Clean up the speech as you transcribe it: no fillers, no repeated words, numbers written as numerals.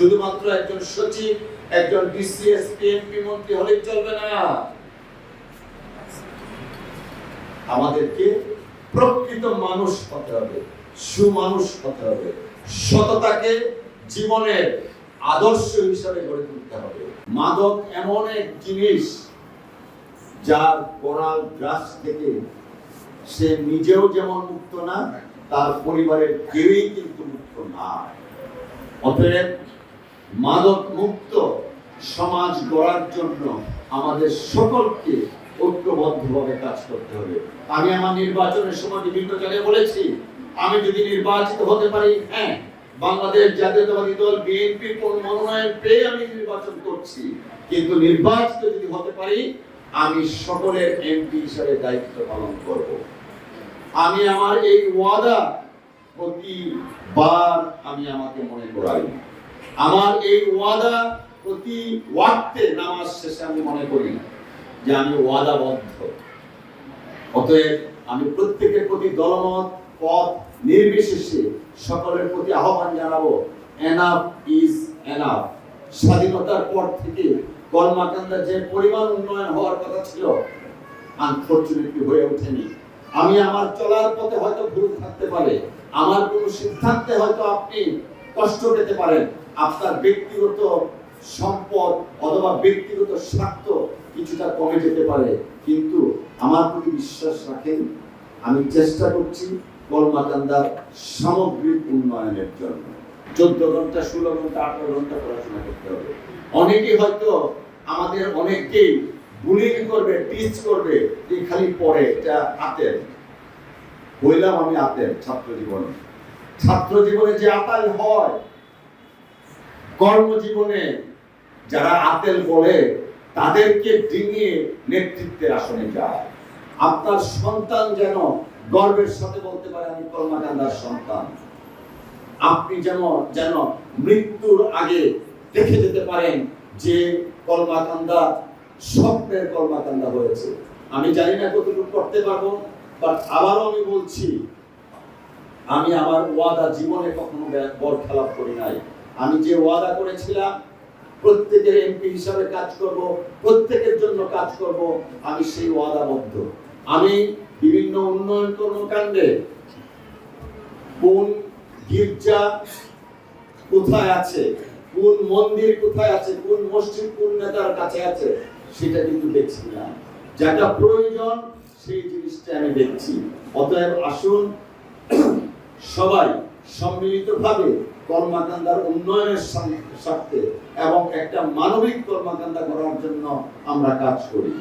শুধুমাত্র একজন সচিব, একজন ডিসিএস, পিএমপি মন্ত্রী হলেই চলবে না। আমাদেরকে প্রকৃত মানুষ হতে হবে, সুমানুষ হতে হবে, সততাকে জীবনের আদর্শ হিসাবে গড়ে তুলতে হবে। মাদক এমন এক জিনিস যার করাল গ্রাস থেকে সে নিজেও যেমন মুক্ত না, তার পরিবারের কেউই কিন্তু মুক্ত না। অতএব মাদক মুক্ত সমাজ গড়ার জন্য আমাদের সকলকে ঐক্যবদ্ধভাবে কাজ করতে হবে। আমি আমার নির্বাচনের সময় বিভিন্ন জায়গায় বলেছি, আমি যদি নির্বাচিত হতে পারি, হ্যাঁ, বাংলাদেশ জাতীয়তাবাদী দল বিএনপির মনোনয়ন পেয়ে আমি নির্বাচন করছি, কিন্তু নির্বাচিত যদি হতে পারি আমি সকলের এমপি হিসেবে দায়িত্ব পালন করব। আমি আমার এই ওয়াদা প্রতিবার আমি আমাকে মনে করাই। আমার এই ওয়াদা প্রতি ওয়াক্তে নামাজ শেষে আমি মনে করি যে আমি ওয়াদাবদ্ধ। অতএব আমি প্রত্যেকের প্রতি দলমত পথ নির্বিশেষে সকলের প্রতি আহ্বান জানাবো, এনাফ ইজ এনাফ। স্বাধীনতার পর থেকে কলমাকান্দা যে পরিমাণ উন্নয়ন হওয়ার কথা ছিল, আনফরচুনেটলি হয়ে ওঠেনি। আমি আমার চলার পথে হয়তো ভুল থাকতে পারে, আমার কোন সিদ্ধান্তে হয়তো আপনি কষ্ট পেতে পারেন, আপনার ব্যক্তিগত সম্পদ অথবা ব্যক্তিগত স্বার্থ কিছুটা কমে যেতে পারে, কিন্তু আমার প্রতি বিশ্বাস রাখেন, আমি চেষ্টা করছি কলমাকান্দার সামগ্রিক উন্নয়নের জন্য। 14 ঘন্টা 16 ঘন্টা 18 ঘন্টা পড়াশোনা করতে হবে। অনেকেই হয়তো আমাদের অনেককেই বুলিং করবে, টিচ করবে যে খালি পড়ে, এটা আতেল। বললাম আমি আতেল ছাত্র জীবনে যে আতাল হয়, কর্মজীবনে যারা আতেল বলে তাদেরকে ডিঙিয়ে নেতৃত্বের আসনে যায়। আপনার সন্তান যেন গর্বের সাথে বলতে পারে আমি কলমাকান্দার সন্তান। আপনি যেন মৃত্যুর আগে দেখে যেতে পারেন যে কলমাকান্দা স্বপ্নের কলমাকান্দা হয়েছে। আমি জানি না কতটুকু করতে পারবো, বাট আবারও আমি বলছি, আমি আমার ওয়াদা জীবনে কখনো বরখেলাপ করি নাই। আমি যে ওয়াদা করেছিলাম প্রত্যেকের এমপি হিসাবে কাজ করব, প্রত্যেকের জন্য কাজ করব, আমি সেই ওয়াদাবদ্ধ। আমি বিভিন্ন উন্নয়ন কর্মকাণ্ডে কোন গির্জা কোথায় আছে, কোন মন্দির কোথায় আছে, কোন মসজিদ কোন নেতার কাছে আছে, সেটা কিন্তু দেখছি না। যেটা প্রয়োজন সেই জিনিসটা আমি দেখছি। অতএব আসুন সবাই সম্মিলিতভাবে কলমাকান্দার উন্নয়নের স্বার্থে এবং একটা মানবিক কলমাকান্দা করার জন্য আমরা কাজ করি।